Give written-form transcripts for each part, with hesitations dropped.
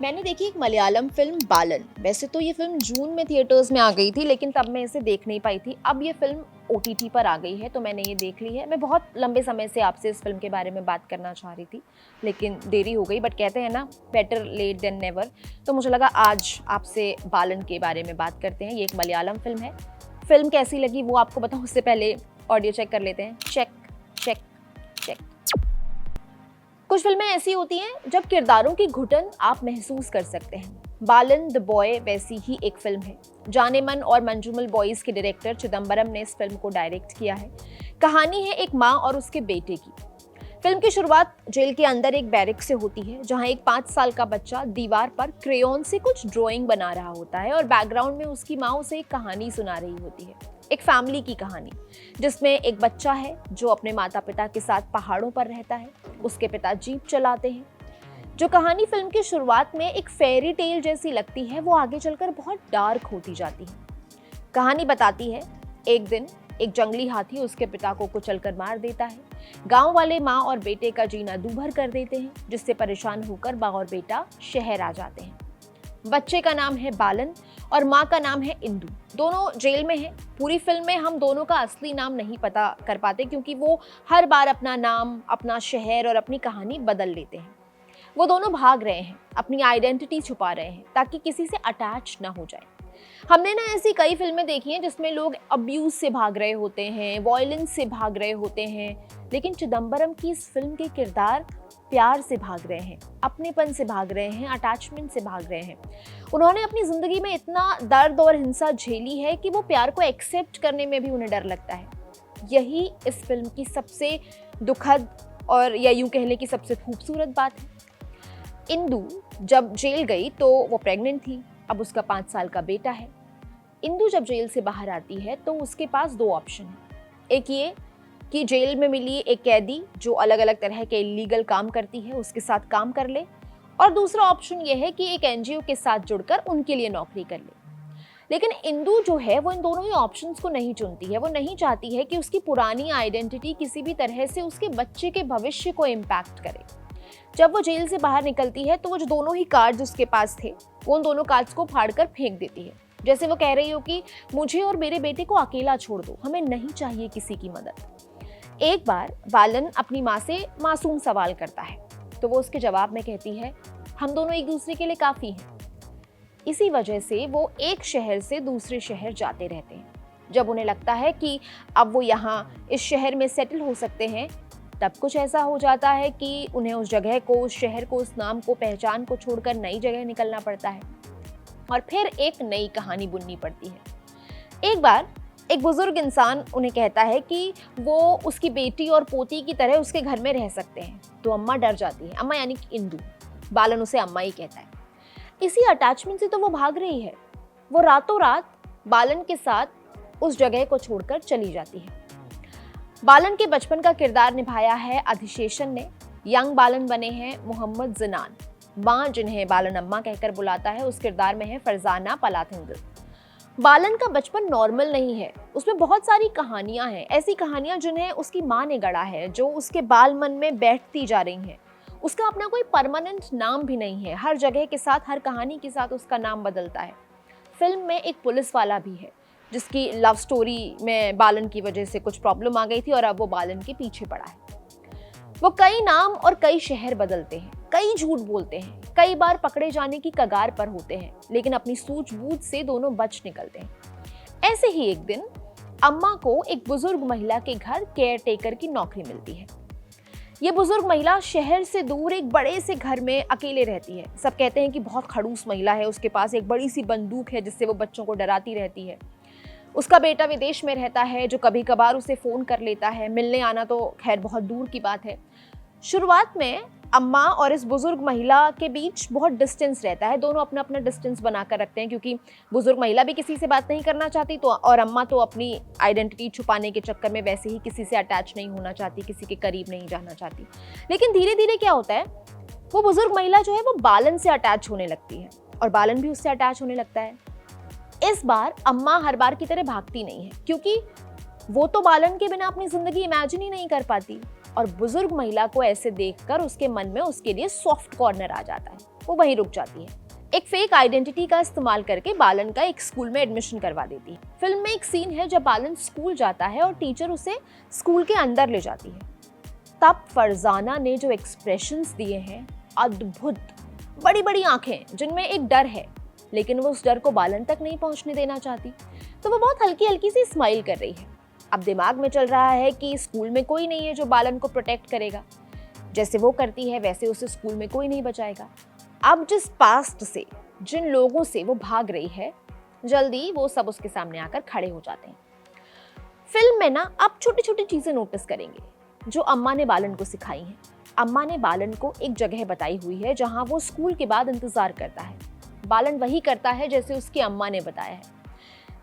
मैंने देखी एक मलयालम फिल्म बालन। वैसे तो ये फिल्म जून में थिएटर्स में आ गई थी, लेकिन तब मैं इसे देख नहीं पाई थी। अब ये फिल्म ओटीटी पर आ गई है तो मैंने ये देख ली है। मैं बहुत लंबे समय से आपसे इस फिल्म के बारे में बात करना चाह रही थी, लेकिन देरी हो गई। बट कहते हैं ना, बेटर लेट देन नेवर। तो मुझे लगा आज आपसे बालन के बारे में बात करते हैं। ये एक मलयालम फिल्म है। फिल्म कैसी लगी वो आपको बताऊँ उससे पहले ऑडियो चेक कर लेते हैं। Check check check. कुछ फिल्में ऐसी होती हैं जब किरदारों की घुटन आप महसूस कर सकते हैं। बालन द बॉय वैसी ही एक फिल्म है। जाने मन और मंजूमल बॉयज के डायरेक्टर चिदम्बरम ने इस फिल्म को डायरेक्ट किया है। कहानी है एक माँ और उसके बेटे की। फिल्म की शुरुआत जेल के अंदर एक बैरक से होती है, जहां एक 5 साल का बच्चा दीवार पर क्रेयॉन से कुछ ड्राइंग बना रहा होता है और बैकग्राउंड में उसकी माँ उसे एक कहानी सुना रही होती है। एक फैमिली की कहानी जिसमें एक बच्चा है जो अपने माता पिता के साथ पहाड़ों पर रहता है। उसके पिता जीप चलाते हैं। जो कहानी फिल्म की शुरुआत में एक फेरी टेल जैसी लगती है, वो आगे चलकर बहुत डार्क होती जाती है। कहानी बताती है, एक दिन एक जंगली हाथी उसके पिता को कुचलकर मार देता है। गांव वाले माँ और बेटे का जीना दूभर कर देते हैं, जिससे परेशान होकर माँ और बेटा शहर आ जाते हैं। बच्चे का नाम है बालन और माँ का नाम है इंदु। दोनों जेल में हैं। पूरी फिल्म में हम दोनों का असली नाम नहीं पता कर पाते, क्योंकि वो हर बार अपना नाम, अपना शहर और अपनी कहानी बदल लेते हैं। वो दोनों भाग रहे हैं, अपनी आइडेंटिटी छुपा रहे हैं ताकि किसी से अटैच ना हो जाए। हमने ना ऐसी कई फिल्में देखी हैं जिसमें लोग अब्यूज से भाग रहे होते हैं, वॉयलेंस से भाग रहे होते हैं, लेकिन चिदम्बरम की इस फिल्म के किरदार प्यार से भाग रहे हैं, अपनेपन से भाग रहे हैं, अटैचमेंट से भाग रहे हैं। उन्होंने अपनी जिंदगी में इतना दर्द और हिंसा झेली है कि वो प्यार को एक्सेप्ट करने में भी उन्हें डर लगता है। यही इस फिल्म की सबसे दुखद और या यूं कह लें कि सबसे खूबसूरत बात है। इंदु जब जेल गई तो वो प्रेग्नेंट थी। अब उसका 5 साल का बेटा है। इंदु जब जेल से बाहर आती है तो उसके पास 2 ऑप्शन हैं। एक ये कि जेल में मिली एक कैदी जो अलग अलग तरह के इलीगल काम करती है, उसके साथ काम कर ले, और दूसरा ऑप्शन ये है कि एक एनजीओ के साथ जुड़कर उनके लिए नौकरी कर ले। लेकिन इंदु जो है वो इन दोनों ही ऑप्शंस को नहीं चुनती है। वो नहीं चाहती है कि उसकी पुरानी आइडेंटिटी किसी भी तरह से उसके बच्चे के भविष्य को इम्पैक्ट करे। जब वो जेल से बाहर निकलती है तो वो जो दोनों ही कार्ड्स उसके पास थे, वो उन दोनों कार्ड्स को फाड़कर फेंक देती है, जैसे वो कह रही हो कि मुझे और मेरे बेटे को अकेला छोड़ दो, हमें नहीं चाहिए किसी की मदद। एक बार बालन अपनी माँ से मासूम सवाल करता है तो वो उसके जवाब में कहती है, हम दोनों एक दूसरे के लिए काफी हैं। इसी वजह से वो एक शहर से दूसरे शहर जाते रहते हैं। जब उन्हें लगता है कि अब वो यहाँ इस शहर में सेटल हो सकते हैं, तब कुछ ऐसा हो जाता है कि उन्हें उस जगह को, उस शहर को, उस नाम को, पहचान को छोड़कर नई जगह निकलना पड़ता है और फिर एक नई कहानी बुननी पड़ती है। एक बार एक बुजुर्ग इंसान उन्हें कहता है कि वो उसकी बेटी और पोती की तरह उसके घर में रह सकते हैं, तो अम्मा डर जाती है। अम्मा यानी कि इंदु। बालन उसे अम्मा ही कहता है। इसी अटैचमेंट से तो वो भाग रही है। वो रातों रात बालन के साथ उस जगह को छोड़कर चली जाती है। बालन के बचपन का किरदार निभाया है अधिशेषन ने। यंग बालन बने हैं मोहम्मद जिनान। माँ, जिन्हें बालन अम्मा कहकर बुलाता है, उस किरदार में है फरजाना पलाथिंगल। बालन का बचपन नॉर्मल नहीं है। उसमें बहुत सारी कहानियां हैं, ऐसी कहानियां जिन्हें उसकी माँ ने गढ़ा है, जो उसके बाल मन में बैठती जा रही हैं। उसका अपना कोई परमानेंट नाम भी नहीं है। हर जगह के साथ, हर कहानी के साथ उसका नाम बदलता है। फिल्म में एक पुलिस वाला भी है जिसकी लव स्टोरी में बालन की वजह से कुछ प्रॉब्लम आ गई थी और अब वो बालन के पीछे पड़ा है। वो कई नाम और कई शहर बदलते हैं, कई झूठ बोलते हैं, कई बार पकड़े जाने की कगार पर होते हैं, लेकिन अपनी सूझबूझ से दोनों बच निकलते हैं। ऐसे ही एक दिन अम्मा को एक बुजुर्ग महिला के घर केयर टेकर की नौकरी मिलती है। ये बुजुर्ग महिला शहर से दूर एक बड़े से घर में अकेले रहती है। सब कहते हैं कि बहुत खड़ूस महिला है, उसके पास एक बड़ी सी बंदूक है जिससे वो बच्चों को डराती रहती है। उसका बेटा विदेश में रहता है जो कभी कभार उसे फ़ोन कर लेता है। मिलने आना तो खैर बहुत दूर की बात है। शुरुआत में अम्मा और इस बुजुर्ग महिला के बीच बहुत डिस्टेंस रहता है। दोनों अपना अपना डिस्टेंस बनाकर रखते हैं, क्योंकि बुजुर्ग महिला भी किसी से बात नहीं करना चाहती तो, और अम्मा तो अपनी आइडेंटिटी छुपाने के चक्कर में वैसे ही किसी से अटैच नहीं होना चाहती, किसी के करीब नहीं जाना चाहती। लेकिन धीरे धीरे क्या होता है, वो बुजुर्ग महिला जो है वो बालन से अटैच होने लगती है और बालन भी उससे अटैच होने लगता है। इस बार अम्मा हर बार की तरह भागती नहीं है, क्योंकि वो तो बालन के बिना अपनी जिंदगी इमेजिन ही नहीं कर पाती, और बुजुर्ग महिला को ऐसे देखकर उसके मन में उसके लिए सॉफ्ट कॉर्नर आ जाता है। वो वहीं रुक जाती है। एक फेक आइडेंटिटी का इस्तेमाल करके बालन का एक स्कूल में एडमिशन करवा देती है। फिल्म में एक सीन है जब बालन स्कूल जाता है और टीचर उसे स्कूल के अंदर ले जाती है। तब फरजाना ने जो एक्सप्रेशंस दिए हैं, अद्भुत, बड़ी बड़ी आंखें जिनमें एक डर है, लेकिन वो उस डर को बालन तक नहीं पहुंचने देना चाहती, तो वो बहुत हल्की हल्की सी स्माइल कर रही है। अब दिमाग में चल रहा है कि स्कूल में कोई नहीं है जो बालन को प्रोटेक्ट करेगा, जैसे वो करती है वैसे उसे स्कूल में कोई नहीं बचाएगा। अब जिस पास्ट से, जिन लोगों से वो भाग रही है, जल्दी वो सब उसके सामने आकर खड़े हो जाते हैं। फिल्म में ना आप छोटी छोटी चीजें नोटिस करेंगे जो अम्मा ने बालन को सिखाई हैं। अम्मा ने बालन को एक जगह बताई हुई है जहां वो स्कूल के बाद इंतजार करता है। बालन वही करता है जैसे उसकी अम्मा ने बताया है।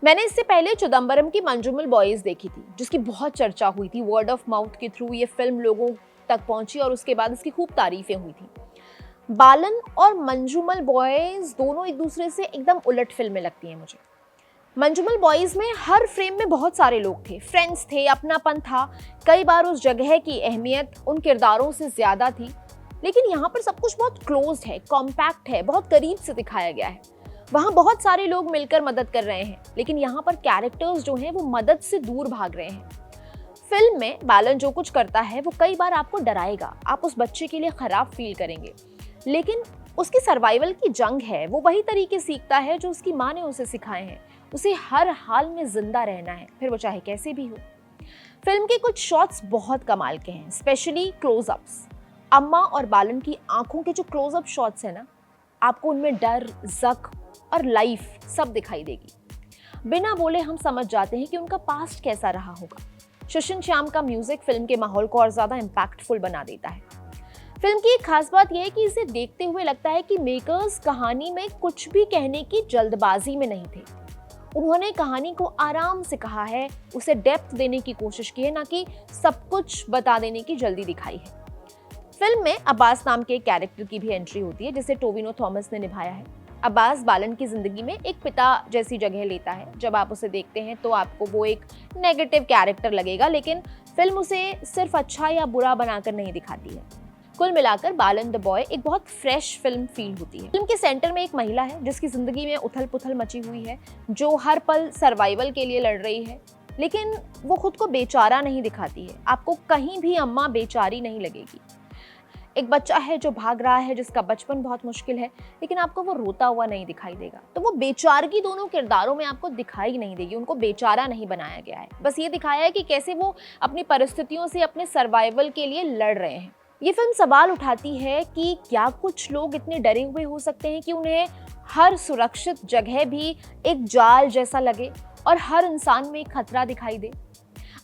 मैंने इससे पहले चिदम्बरम की मंजूमल बॉयज देखी थी, जिसकी बहुत चर्चा हुई थी। वर्ड ऑफ माउथ के थ्रू ये फिल्म लोगों तक पहुंची और उसके बाद इसकी खूब तारीफें हुई थी। बालन और मंजूमल बॉयज दोनों एक दूसरे से एकदम उलट फिल्में लगती हैं मुझे। मंजूमल बॉयज में हर फ्रेम में बहुत सारे लोग थे, फ्रेंड्स थे, अपनापन था। कई बार उस जगह की अहमियत उन किरदारों से ज्यादा थी, लेकिन यहाँ पर सब कुछ बहुत क्लोज है, कॉम्पैक्ट है, बहुत करीब से दिखाया गया है। वहाँ बहुत सारे लोग मिलकर मदद कर रहे हैं, लेकिन यहाँ पर कैरेक्टर्स जो हैं वो मदद से दूर भाग रहे हैं। फिल्म में बालन जो कुछ करता है वो कई बार आपको डराएगा, आप उस बच्चे के लिए खराब फील करेंगे, लेकिन उसकी सर्वाइवल की जंग है। वो वही तरीके सीखता है जो उसकी माँ ने उसे सिखाए हैं। उसे हर हाल में जिंदा रहना है, फिर वो चाहे कैसे भी हो। फिल्म के कुछ शॉट्स बहुत कमाल के हैं, स्पेशली क्लोजअप्स। अम्मा और बालन की आंखों के जो क्लोजअप शॉट्स हैं ना, आपको उनमें डर, जख्म और लाइफ सब दिखाई देगी। बिना बोले हम समझ जाते हैं कि उनका पास्ट कैसा रहा होगा। शशन श्याम का म्यूजिक फिल्म के माहौल को और ज्यादा इम्पैक्टफुल बना देता है। फिल्म की एक खास बात यह है कि इसे देखते हुए लगता है कि मेकर्स कहानी में कुछ भी कहने की जल्दबाजी में नहीं थे। उन्होंने कहानी को आराम से कहा है, उसे डेप्थ देने की कोशिश की है, ना कि सब कुछ बता देने की जल्दी दिखाई है। फिल्म में अब्बास नाम के कैरेक्टर की भी एंट्री होती है, जिसे टोविनो थॉमस ने निभाया है। अब्बास बालन की जिंदगी में एक पिता जैसी जगह लेता है। जब आप उसे देखते हैं तो आपको वो एक नेगेटिव कैरेक्टर लगेगा, लेकिन फिल्म उसे सिर्फ अच्छा या बुरा बनाकर नहीं दिखाती है। कुल मिलाकर बालन द बॉय एक बहुत फ्रेश फिल्म फील होती है। फिल्म के सेंटर में एक महिला है जिसकी जिंदगी में उथल पुथल मची हुई है, जो हर पल सर्वाइवल के लिए लड़ रही है, लेकिन वो खुद को बेचारा नहीं दिखाती है। आपको कहीं भी अम्मा बेचारी नहीं लगेगी। एक बच्चा है जो भाग रहा है, जिसका बचपन बहुत मुश्किल है, लेकिन आपको वो रोता हुआ नहीं दिखाई देगा। तो वो बेचारगी दोनों किरदारों में आपको दिखाई नहीं देगी। उनको बेचारा नहीं बनाया गया है, बस ये दिखाया है कि कैसे वो अपनी परिस्थितियों से, अपने सर्वाइवल के लिए लड़ रहे हैं। ये फिल्म सवाल उठाती है कि क्या कुछ लोग इतने डरे हुए हो सकते हैं कि उन्हें हर सुरक्षित जगह भी एक जाल जैसा लगे और हर इंसान में एक खतरा दिखाई दे।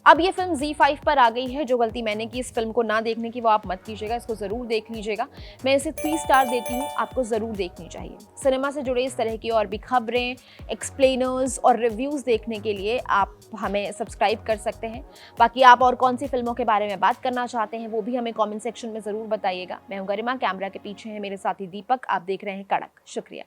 अब ये फिल्म ZEE5 पर आ गई है। जो गलती मैंने की इस फिल्म को ना देखने की वो आप मत कीजिएगा, इसको ज़रूर देख लीजिएगा। मैं इसे 3 स्टार देती हूँ, आपको ज़रूर देखनी चाहिए। सिनेमा से जुड़े इस तरह की और भी खबरें, एक्सप्लेनर्स और रिव्यूज़ देखने के लिए आप हमें सब्सक्राइब कर सकते हैं। बाकी आप और कौन सी फिल्मों के बारे में बात करना चाहते हैं वो भी हमें कॉमेंट सेक्शन में ज़रूर बताइएगा। मैं हूँ गरिमा, कैमरा के पीछे है मेरे साथी दीपक। आप देख रहे हैं कड़क। शुक्रिया।